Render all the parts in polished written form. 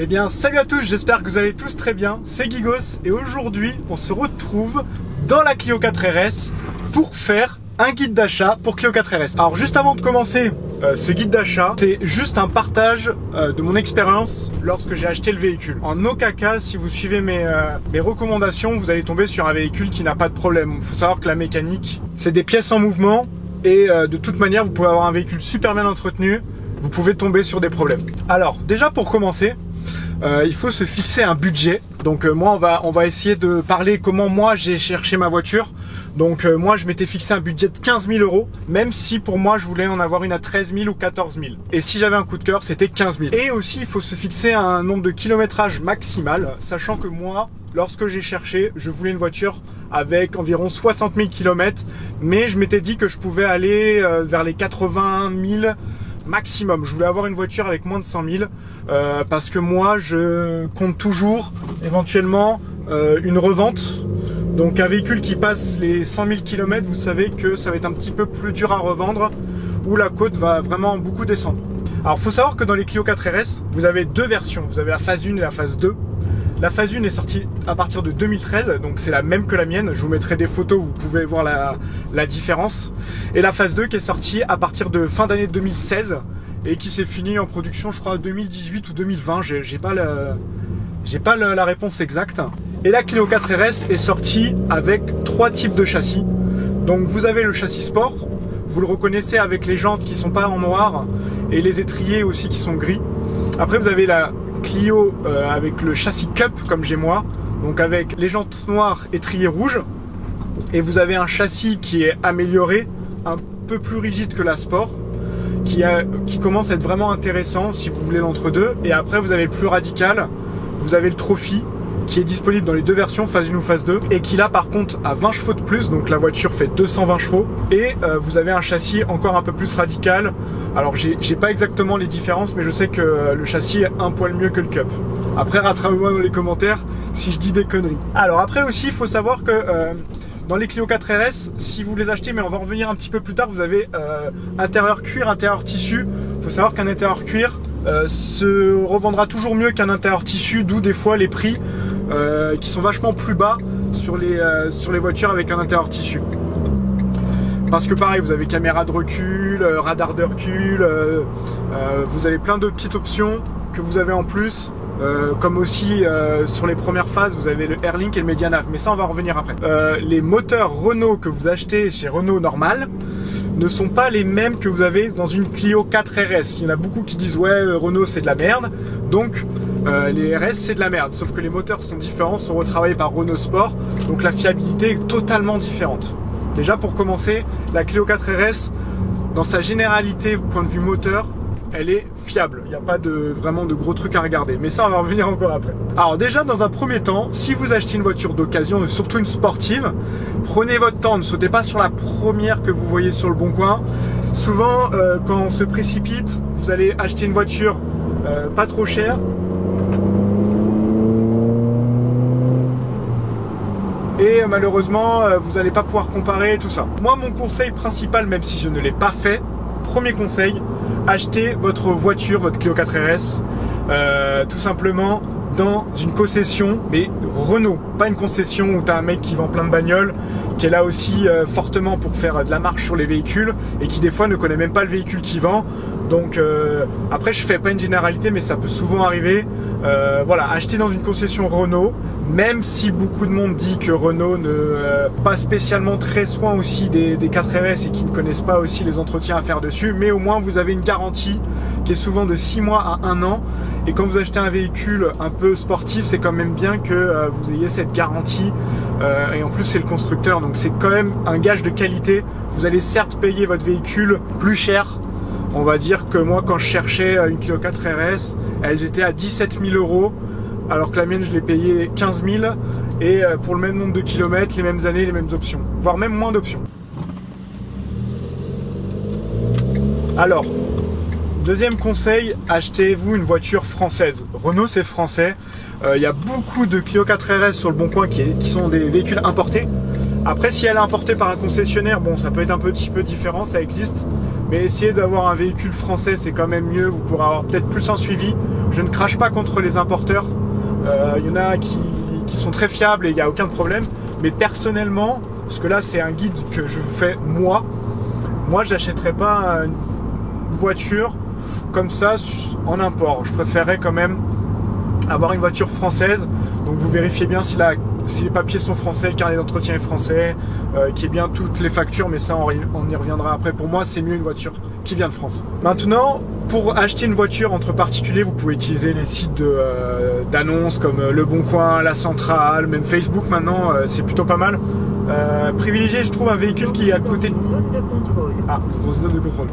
Eh bien, salut à tous, j'espère que vous allez tous très bien. C'est Gigos et aujourd'hui, on se retrouve dans la Clio 4 RS pour faire un guide d'achat pour Clio 4 RS. Alors, juste avant de commencer ce guide d'achat, c'est juste un partage de mon expérience lorsque j'ai acheté le véhicule. En aucun cas, si vous suivez mes recommandations, vous allez tomber sur un véhicule qui n'a pas de problème. Il faut savoir que la mécanique, c'est des pièces en mouvement et de toute manière, vous pouvez avoir un véhicule super bien entretenu, vous pouvez tomber sur des problèmes. Alors, déjà pour commencer, il faut se fixer un budget. Donc moi on va essayer de parler comment moi j'ai cherché ma voiture. Donc moi je m'étais fixé un budget de 15 000 €, même si pour moi je voulais en avoir une à 13 000 ou 14 000. Et si j'avais un coup de cœur, c'était 15 000. Et aussi il faut se fixer un nombre de kilométrage maximal, sachant que moi, lorsque j'ai cherché, je voulais une voiture avec environ 60 000 km, mais je m'étais dit que je pouvais aller vers les 80 000 maximum. Je voulais avoir une voiture avec moins de 100 000 parce que moi je compte toujours éventuellement une revente. Donc un véhicule qui passe les 100 000 km, vous savez que ça va être un petit peu plus dur à revendre, où la côte va vraiment beaucoup descendre. Alors il faut savoir que dans les Clio 4 RS, vous avez deux versions. Vous avez la phase 1 et la phase 2. La phase 1 est sortie à partir de 2013, donc c'est la même que la mienne. Je vous mettrai des photos, vous pouvez voir la différence. Et la phase 2 qui est sortie à partir de fin d'année 2016 et qui s'est finie en production, je crois, 2018 ou 2020. J'ai pas la réponse exacte. Et la Clio 4 RS est sortie avec trois types de châssis. Donc vous avez le châssis sport, vous le reconnaissez avec les jantes qui sont pas en noir et les étriers aussi qui sont gris. Après vous avez la Clio avec le châssis Cup comme j'ai moi, donc avec les jantes noires étriers rouges, et vous avez un châssis qui est amélioré, un peu plus rigide que la Sport, qui commence à être vraiment intéressant si vous voulez l'entre-deux. Et après vous avez le plus radical, vous avez le Trophy qui est disponible dans les deux versions, phase 1 ou phase 2, et qui là par contre a 20 chevaux de plus, donc la voiture fait 220 chevaux, et vous avez un châssis encore un peu plus radical. Alors j'ai pas exactement les différences, mais je sais que le châssis est un poil mieux que le Cup. Après rattrapez-moi dans les commentaires si je dis des conneries. Alors après aussi il faut savoir que dans les Clio 4 RS, si vous les achetez, mais on va revenir un petit peu plus tard, vous avez intérieur cuir, intérieur tissu. Il faut savoir qu'un intérieur cuir se revendra toujours mieux qu'un intérieur tissu, d'où des fois les prix qui sont vachement plus bas sur les voitures avec un intérieur tissu. Parce que pareil, vous avez caméra de recul, radar de recul, vous avez plein de petites options que vous avez en plus. Comme aussi sur les premières phases, vous avez le Airlink et le Medianav, mais ça on va en revenir après. Les moteurs Renault que vous achetez chez Renault normal ne sont pas les mêmes que vous avez dans une Clio 4 RS. Il y en a beaucoup qui disent ouais Renault c'est de la merde, donc les RS c'est de la merde, sauf que les moteurs sont différents, sont retravaillés par Renault Sport, donc la fiabilité est totalement différente. Déjà pour commencer, la Clio 4 RS dans sa généralité point de vue moteur, elle est fiable, il n'y a pas vraiment de gros trucs à regarder, mais ça on va revenir encore après. Alors déjà dans un premier temps, si vous achetez une voiture d'occasion, et surtout une sportive, prenez votre temps, ne sautez pas sur la première que vous voyez sur le bon coin. Souvent quand on se précipite, vous allez acheter une voiture pas trop chère, et malheureusement vous n'allez pas pouvoir comparer tout ça. Moi mon conseil principal, même si je ne l'ai pas fait, premier conseil, achetez votre voiture, votre Clio 4 RS tout simplement dans une concession, mais Renault, pas une concession où tu as un mec qui vend plein de bagnoles, qui est là aussi fortement pour faire de la marche sur les véhicules et qui des fois ne connaît même pas le véhicule qu'il vend. Donc après je fais pas une généralité, mais ça peut souvent arriver. Voilà, acheter dans une concession Renault, même si beaucoup de monde dit que Renault ne pas spécialement très soin aussi des 4 RS et qui ne connaissent pas aussi les entretiens à faire dessus, mais au moins vous avez une garantie qui est souvent de 6 mois à 1 an, et quand vous achetez un véhicule un peu sportif, c'est quand même bien que vous ayez cette garantie, et en plus c'est le constructeur, donc c'est quand même un gage de qualité. Vous allez certes payer votre véhicule plus cher. On va dire que moi quand je cherchais une Clio 4 RS, elles étaient à 17 000 €, alors que la mienne je l'ai payée 15 000, et pour le même nombre de kilomètres, les mêmes années, les mêmes options, voire même moins d'options. Alors, deuxième conseil, achetez-vous une voiture française. Renault c'est français, il y a beaucoup de Clio 4 RS sur le bon coin qui sont des véhicules importés. Après si elle est importée par un concessionnaire, bon ça peut être un petit peu différent, ça existe. Mais essayez d'avoir un véhicule français, c'est quand même mieux, vous pourrez avoir peut-être plus un suivi. je ne crache pas contre les importeurs. Il y en a qui sont très fiables et il n'y a aucun problème. Mais personnellement, parce que là c'est un guide que je fais moi je n'achèterais pas une voiture comme ça en import. Je préférerais quand même avoir une voiture française. Donc vous vérifiez bien si les papiers sont français, le carnet d'entretien est français, qu'il y ait bien toutes les factures, mais ça on y reviendra après. Pour moi c'est mieux une voiture qui vient de France. Maintenant, pour acheter une voiture entre particuliers, vous pouvez utiliser les sites d'annonces comme Le Bon Coin, La Centrale, même Facebook maintenant, c'est plutôt pas mal. Privilégiez, je trouve, un véhicule qui est à côté. Zone de contrôle. Ah, dans une zone de contrôle.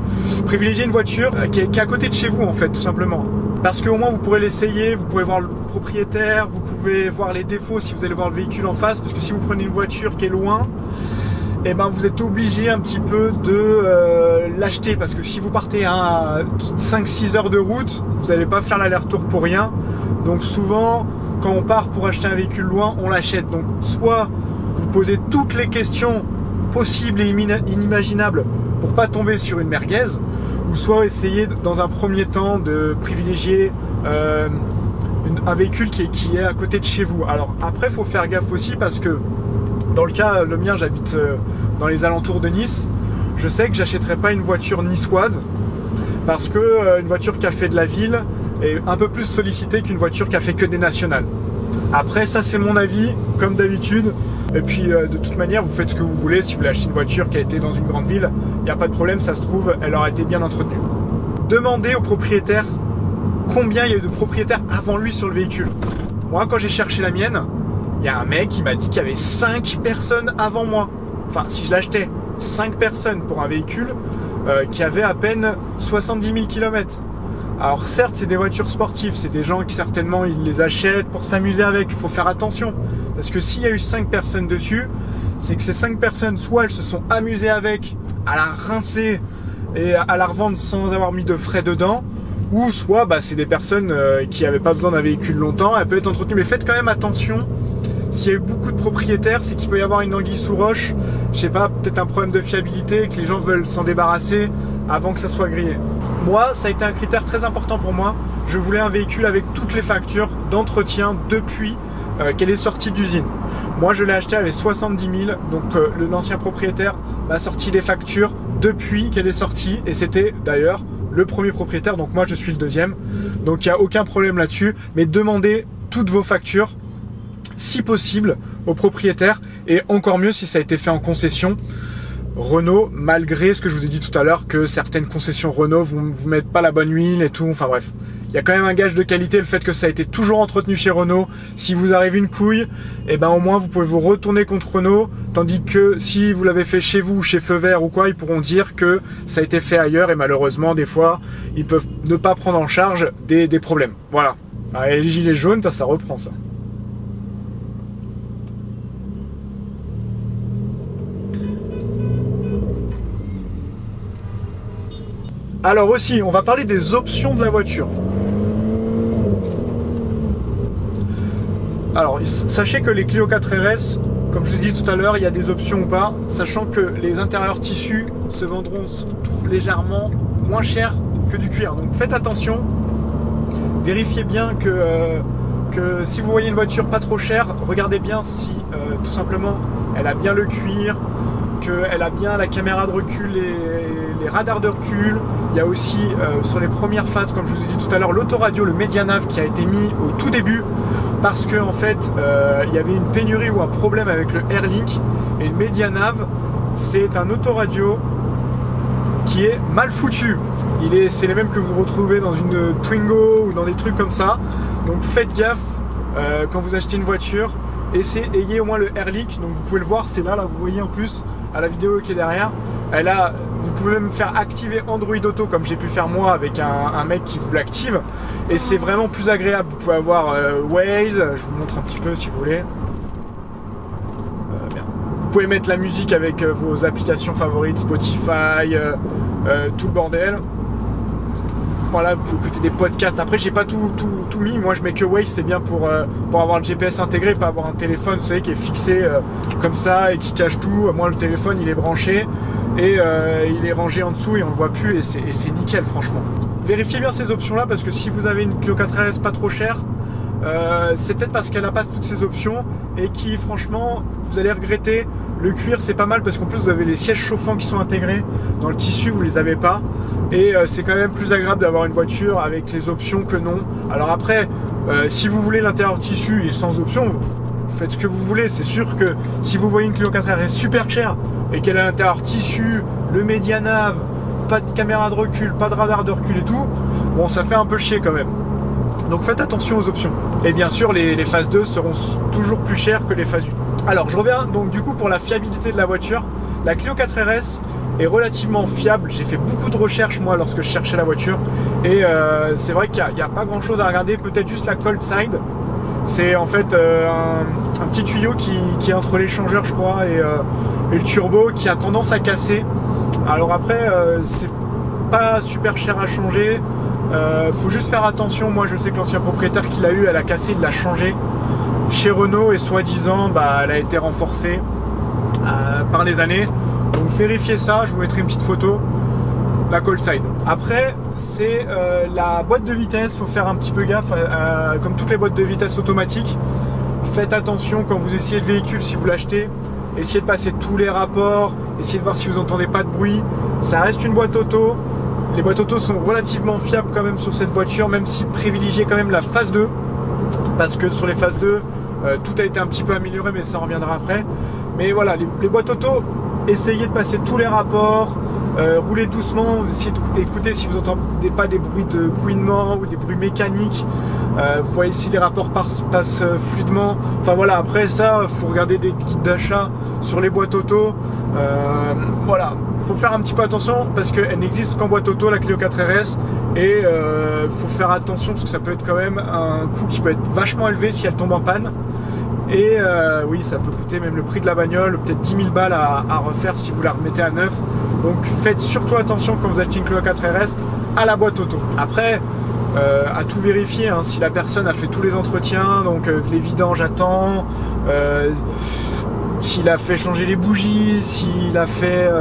Privilégiez une voiture qui est à côté de chez vous en fait, tout simplement. Parce qu'au moins vous pourrez l'essayer, vous pouvez voir le propriétaire, vous pouvez voir les défauts si vous allez voir le véhicule en face. Parce que si vous prenez une voiture qui est loin, eh ben vous êtes obligé un petit peu de l'acheter. Parce que si vous partez à 5-6 heures de route, vous n'allez pas faire l'aller-retour pour rien. Donc souvent, quand on part pour acheter un véhicule loin, on l'achète. Donc soit vous posez toutes les questions possibles et inimaginables pour pas tomber sur une merguez, ou soit essayer dans un premier temps de privilégier un véhicule qui est à côté de chez vous. Alors après, il faut faire gaffe aussi parce que dans le cas, le mien, j'habite dans les alentours de Nice. Je sais que j'achèterai pas une voiture niçoise parce que une voiture qui a fait de la ville est un peu plus sollicitée qu'une voiture qui a fait que des nationales. Après, ça c'est mon avis, comme d'habitude. Et puis de toute manière, vous faites ce que vous voulez. Si vous voulez acheter une voiture qui a été dans une grande ville, il n'y a pas de problème, ça se trouve, elle aura été bien entretenue. Demandez au propriétaire combien il y a eu de propriétaires avant lui sur le véhicule. Moi, quand j'ai cherché la mienne, il y a un mec qui m'a dit qu'il y avait 5 personnes avant moi. Enfin, si je l'achetais, 5 personnes pour un véhicule qui avait à peine 70 000 km. Alors certes, c'est des voitures sportives, c'est des gens qui certainement ils les achètent pour s'amuser avec. Il faut faire attention parce que s'il y a eu 5 personnes dessus, c'est que ces 5 personnes, soit elles se sont amusées avec, à la rincer et à la revendre sans avoir mis de frais dedans, ou soit c'est des personnes qui n'avaient pas besoin d'un véhicule longtemps. Elle peut être entretenue, mais faites quand même attention. S'il y a eu beaucoup de propriétaires, c'est qu'il peut y avoir une anguille sous roche. Je sais pas, peut-être un problème de fiabilité, que les gens veulent s'en débarrasser avant que ça soit grillé. Moi, ça a été un critère très important pour moi. Je voulais un véhicule avec toutes les factures d'entretien depuis qu'elle est sortie d'usine. Moi, je l'ai acheté avec 70 000. Donc, l'ancien propriétaire m'a sorti les factures depuis qu'elle est sortie. Et c'était d'ailleurs le premier propriétaire. Donc, moi, je suis le deuxième. Donc, il n'y a aucun problème là-dessus. Mais demandez toutes vos factures, si possible, au propriétaire. Et encore mieux si ça a été fait en concession. Renault, malgré ce que je vous ai dit tout à l'heure, que certaines concessions Renault vous mettent pas la bonne huile et tout, enfin bref. Il y a quand même un gage de qualité, le fait que ça a été toujours entretenu chez Renault. Si vous arrive une couille, et au moins vous pouvez vous retourner contre Renault, tandis que si vous l'avez fait chez vous, chez Feu Vert ou quoi, ils pourront dire que ça a été fait ailleurs et malheureusement des fois, ils peuvent ne pas prendre en charge des problèmes. Voilà. Et les gilets jaunes, ça reprend ça. Alors aussi, on va parler des options de la voiture. Alors, sachez que les Clio 4 RS, comme je l'ai dit tout à l'heure, il y a des options ou pas, sachant que les intérieurs tissus se vendront surtout légèrement moins cher que du cuir. Donc faites attention, vérifiez bien que si vous voyez une voiture pas trop chère, regardez bien si tout simplement elle a bien le cuir, qu'elle a bien la caméra de recul et les radars de recul. Il y a aussi sur les premières phases, comme je vous ai dit tout à l'heure, l'autoradio, le Medianav qui a été mis au tout début parce que en fait il y avait une pénurie ou un problème avec le Airlink. Et le Medianav, c'est un autoradio qui est mal foutu. C'est les mêmes que vous retrouvez dans une Twingo ou dans des trucs comme ça. Donc faites gaffe quand vous achetez une voiture. Ayez au moins le Airlink. Donc vous pouvez le voir, c'est là, vous voyez en plus à la vidéo qui est derrière. Vous pouvez même faire activer Android Auto comme j'ai pu faire moi avec un mec qui vous l'active. Et c'est vraiment plus agréable. Vous pouvez avoir Waze, je vous montre un petit peu si vous voulez. Vous pouvez mettre la musique avec vos applications favorites, Spotify, tout le bordel. Voilà, vous pouvez écouter des podcasts. Après, j'ai pas tout mis. Moi, je mets que Waze, c'est bien pour avoir le GPS intégré, pas avoir un téléphone, vous savez, qui est fixé comme ça et qui cache tout. Moi, le téléphone, il est branché et il est rangé en dessous et on le voit plus et c'est nickel, franchement. vérifiez bien ces options là, parce que si vous avez une Clio 4 RS pas trop chère, c'est peut-être parce qu'elle n'a pas toutes ces options et qui franchement vous allez regretter. Le cuir c'est pas mal parce qu'en plus vous avez les sièges chauffants qui sont intégrés. Dans le tissu vous les avez pas, et c'est quand même plus agréable d'avoir une voiture avec les options que non. Alors après si vous voulez l'intérieur tissu et sans option, vous faites ce que vous voulez. C'est sûr que si vous voyez une Clio 4 RS super chère et qu'elle a l'intérieur tissu, le média-nav, pas de caméra de recul, pas de radar de recul et tout, bon ça fait un peu chier quand même. Donc faites attention aux options. Et bien sûr les phases 2 seront toujours plus chères que les phases 1. Alors je reviens donc du coup pour la fiabilité de la voiture. La Clio 4 RS est relativement fiable. J'ai fait beaucoup de recherches moi lorsque je cherchais la voiture, et c'est vrai qu'il n'y a pas grand chose à regarder, peut-être juste la cold side. C'est en fait un petit tuyau qui est entre l'échangeur je crois et le turbo, qui a tendance à casser. Alors après c'est pas super cher à changer, faut juste faire attention. Moi je sais que l'ancien propriétaire qui l'a eu, elle a cassé, il l'a changé chez Renault, et soi-disant elle a été renforcée par les années. Donc vérifiez ça, je vous mettrai une petite photo. La cold side. Après c'est la boîte de vitesse, faut faire un petit peu gaffe, comme toutes les boîtes de vitesse automatiques. Faites attention quand vous essayez le véhicule, si vous l'achetez, essayez de passer tous les rapports, essayez de voir si vous n'entendez pas de bruit. Ça reste une boîte auto, les boîtes auto sont relativement fiables quand même sur cette voiture, même si privilégiez quand même la phase 2, parce que sur les phases 2 tout a été un petit peu amélioré, mais ça reviendra après. Mais voilà, les boîtes auto, essayez de passer tous les rapports, roulez doucement, essayez d'écouter si vous n'entendez pas des bruits de couinement ou des bruits mécaniques. Vous voyez si les rapports passent fluidement. Enfin voilà, après ça, faut regarder des guides d'achat sur les boîtes auto. Voilà, faut faire un petit peu attention parce qu'elle n'existe qu'en boîte auto, la Clio 4 RS, et faut faire attention parce que ça peut être quand même un coût qui peut être vachement élevé si elle tombe en panne. Et oui, ça peut coûter même le prix de la bagnole, peut-être 10 000 balles à refaire si vous la remettez à neuf. Donc faites surtout attention quand vous achetez une Clio 4 RS à la boîte auto. Après, à tout vérifier, hein, si la personne a fait tous les entretiens, donc les vidanges à temps, s'il a fait changer les bougies, s'il a fait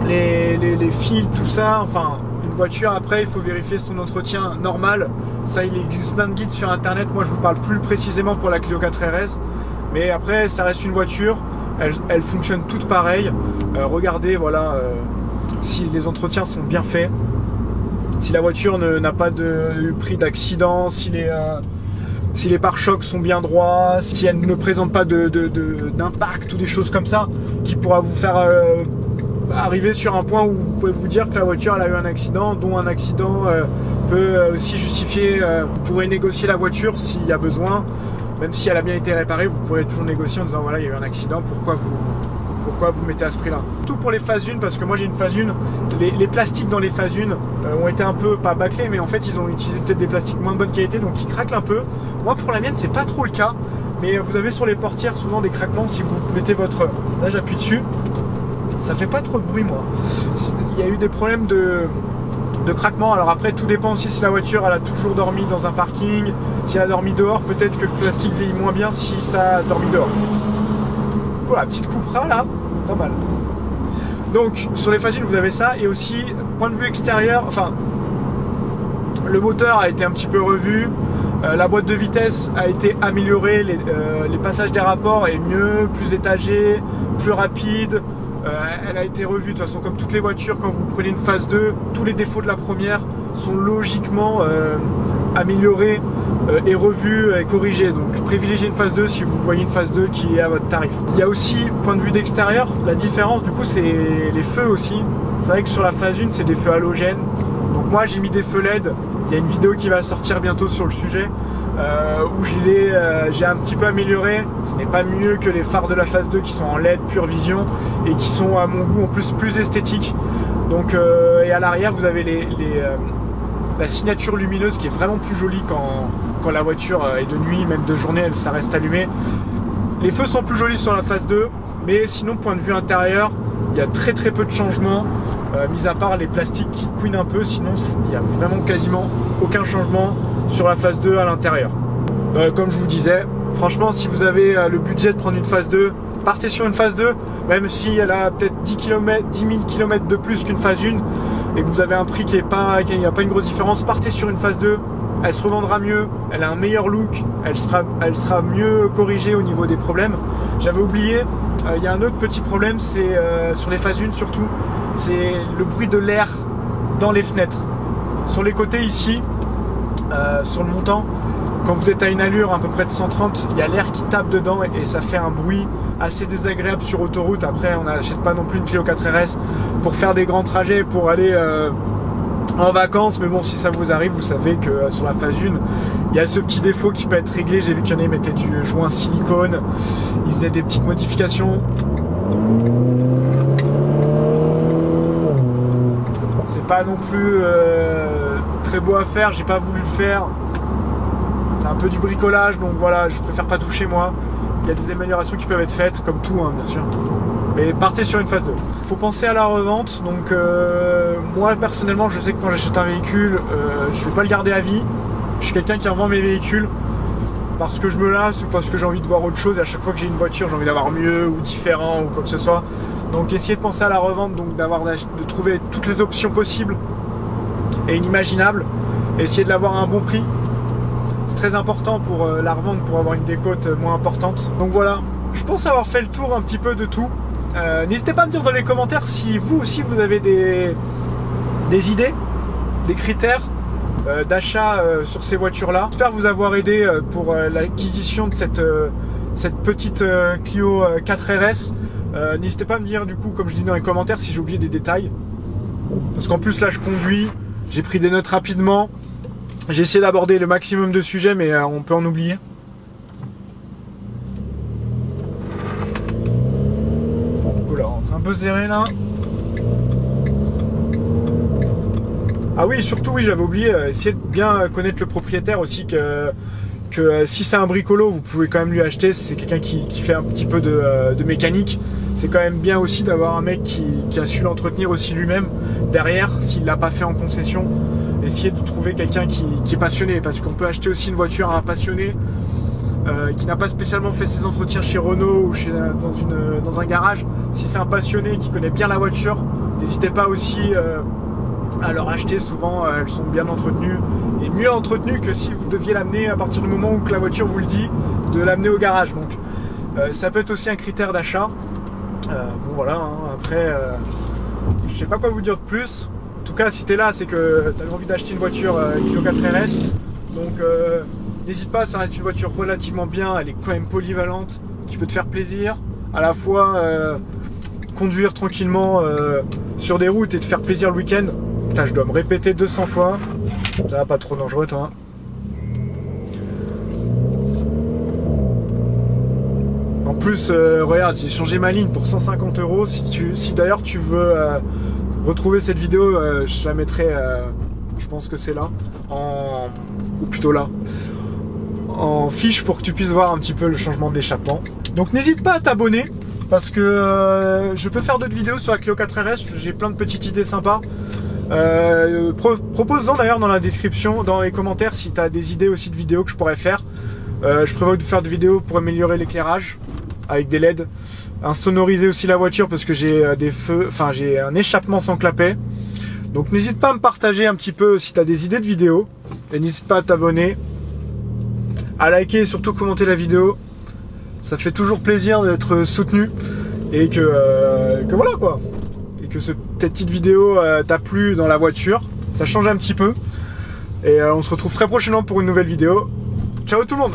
les fils, tout ça, enfin... voiture, après il faut vérifier son entretien normal. Ça, il existe plein de guides sur internet. Moi je vous parle plus précisément pour la Clio 4 RS, mais après ça reste une voiture, elle fonctionne toute pareille. Regardez voilà si les entretiens sont bien faits, si la voiture n'a pas de prix d'accident, si les pare-chocs sont bien droits, si elle ne présente pas d'impact ou des choses comme ça qui pourra vous faire arriver sur un point où vous pouvez vous dire que la voiture elle a eu un accident, dont un accident peut aussi justifier, vous pourrez négocier la voiture s'il y a besoin, même si elle a bien été réparée, vous pourrez toujours négocier en disant voilà il y a eu un accident, pourquoi vous mettez à ce prix là. Tout pour les phases 1, parce que moi j'ai une phase 1, les plastiques dans les phases 1 ont été un peu, pas bâclés, mais en fait ils ont utilisé peut-être des plastiques moins de bonne qualité, donc ils craquent un peu. Moi pour la mienne c'est pas trop le cas, mais vous avez sur les portières souvent des craquements si vous mettez votre... Là j'appuie dessus, ça fait pas trop de bruit moi. Il y a eu des problèmes de craquement. Alors après tout dépend aussi si la voiture elle a toujours dormi dans un parking, si elle a dormi dehors, peut-être que le plastique vieillit moins bien si ça a dormi dehors. Voilà, petite coupera là, pas mal. Donc sur les phases 1 vous avez ça, et aussi point de vue extérieur, enfin le moteur a été un petit peu revu, la boîte de vitesse a été améliorée, les passages des rapports est mieux, plus étagé, plus rapide. Elle a été revue, de toute façon comme toutes les voitures, quand vous prenez une phase 2, tous les défauts de la première sont logiquement améliorés et revus et corrigés. Donc privilégiez une phase 2 si vous voyez une phase 2 qui est à votre tarif. Il y a aussi, point de vue d'extérieur, la différence du coup c'est les feux aussi. C'est vrai que sur la phase 1 c'est des feux halogènes, donc moi j'ai mis des feux LED. Il y a une vidéo qui va sortir bientôt sur le sujet où j'ai un petit peu amélioré. Ce n'est pas mieux que les phares de la phase 2 qui sont en LED Pure Vision et qui sont à mon goût en plus esthétiques. Donc, et à l'arrière vous avez la signature lumineuse qui est vraiment plus jolie quand la voiture est de nuit, même de journée ça reste allumé. Les feux sont plus jolis sur la phase 2, mais sinon point de vue intérieur il y a très peu de changements. Mis à part les plastiques qui couinent un peu, sinon il n'y a vraiment quasiment aucun changement sur la phase 2 à l'intérieur. Comme je vous disais, franchement si vous avez le budget de prendre une phase 2, partez sur une phase 2, même si elle a peut-être 10 000 km de plus qu'une phase 1, et que vous avez un prix qu'il n'y a pas une grosse différence, partez sur une phase 2. Elle se revendra mieux, elle a un meilleur look, elle sera mieux corrigée au niveau des problèmes. J'avais oublié, il y a un autre petit problème, c'est sur les phases 1 surtout, c'est le bruit de l'air dans les fenêtres. Sur les côtés ici, sur le montant, quand vous êtes à une allure à peu près de 130, il y a l'air qui tape dedans et ça fait un bruit assez désagréable sur autoroute. Après, on n'achète pas non plus une Clio 4 RS pour faire des grands trajets, pour aller en vacances, mais bon, si ça vous arrive, vous savez que sur la phase 1, il y a ce petit défaut qui peut être réglé. J'ai vu qu'il y en a, ils mettaient du joint silicone, ils faisaient des petites modifications. C'est pas non plus très beau à faire, j'ai pas voulu le faire. C'est un peu du bricolage, donc voilà, je préfère pas toucher moi. Il y a des améliorations qui peuvent être faites, comme tout, hein, bien sûr. Mais partez sur une phase 2. Faut penser à la revente. Donc moi personnellement, je sais que quand j'achète un véhicule, je vais pas le garder à vie. Je suis quelqu'un qui revend mes véhicules parce que je me lasse ou parce que j'ai envie de voir autre chose. Et à chaque fois que j'ai une voiture, j'ai envie d'avoir mieux ou différent ou quoi que ce soit. Donc essayez de penser à la revente, donc de trouver toutes les options possibles et inimaginables. Essayez de l'avoir à un bon prix. C'est très important pour la revente, pour avoir une décote moins importante. Donc voilà, je pense avoir fait le tour un petit peu de tout. N'hésitez pas à me dire dans les commentaires si vous aussi vous avez des idées, des critères d'achat sur ces voitures-là. J'espère vous avoir aidé pour l'acquisition de cette petite Clio 4 RS. N'hésitez pas à me dire du coup, comme je dis dans les commentaires, si j'ai oublié des détails. Parce qu'en plus là je conduis, j'ai pris des notes rapidement. J'ai essayé d'aborder le maximum de sujets, mais on peut en oublier. Oula, c'est un peu serré là. Ah oui, surtout oui, j'avais oublié, essayez de bien connaître le propriétaire aussi, que si c'est un bricolo, vous pouvez quand même lui acheter. Si c'est quelqu'un qui fait un petit peu de mécanique, c'est quand même bien aussi d'avoir un mec qui a su l'entretenir aussi lui-même derrière, s'il l'a pas fait en concession. Essayez de trouver quelqu'un qui est passionné, parce qu'on peut acheter aussi une voiture à un passionné qui n'a pas spécialement fait ses entretiens chez Renault ou dans un garage. Si c'est un passionné qui connaît bien la voiture, n'hésitez pas aussi à leur acheter. Souvent elles sont bien entretenues et mieux entretenues que si vous deviez l'amener à partir du moment où que la voiture vous le dit, de l'amener au garage. Donc ça peut être aussi un critère d'achat. Bon voilà, hein, après je sais pas quoi vous dire de plus. En tout cas, si tu es là, c'est que tu as envie d'acheter une voiture Clio 4 RS. Donc n'hésite pas, ça reste une voiture relativement bien, elle est quand même polyvalente. Tu peux te faire plaisir, à la fois conduire tranquillement sur des routes et te faire plaisir le week-end. Putain, je dois me répéter 200 fois. Ça va, pas trop dangereux toi. En plus, regarde, j'ai changé ma ligne pour 150 €. Si d'ailleurs tu veux retrouver cette vidéo, je la mettrai, je pense que c'est là, ou plutôt là, en fiche pour que tu puisses voir un petit peu le changement d'échappement. Donc n'hésite pas à t'abonner, parce que je peux faire d'autres vidéos sur la Clio 4 RS, j'ai plein de petites idées sympas. Propose-en d'ailleurs dans la description, dans les commentaires, si tu as des idées aussi de vidéos que je pourrais faire. Je prévois de faire des vidéos pour améliorer l'éclairage avec des LED, insonoriser aussi la voiture parce que j'ai des feux, enfin j'ai un échappement sans clapet. Donc n'hésite pas à me partager un petit peu si tu as des idées de vidéos, et n'hésite pas à t'abonner, à liker et surtout commenter la vidéo. Ça fait toujours plaisir d'être soutenu et que voilà quoi, et que cette petite vidéo t'a plu dans la voiture. Ça change un petit peu et on se retrouve très prochainement pour une nouvelle vidéo. Ciao tout le monde.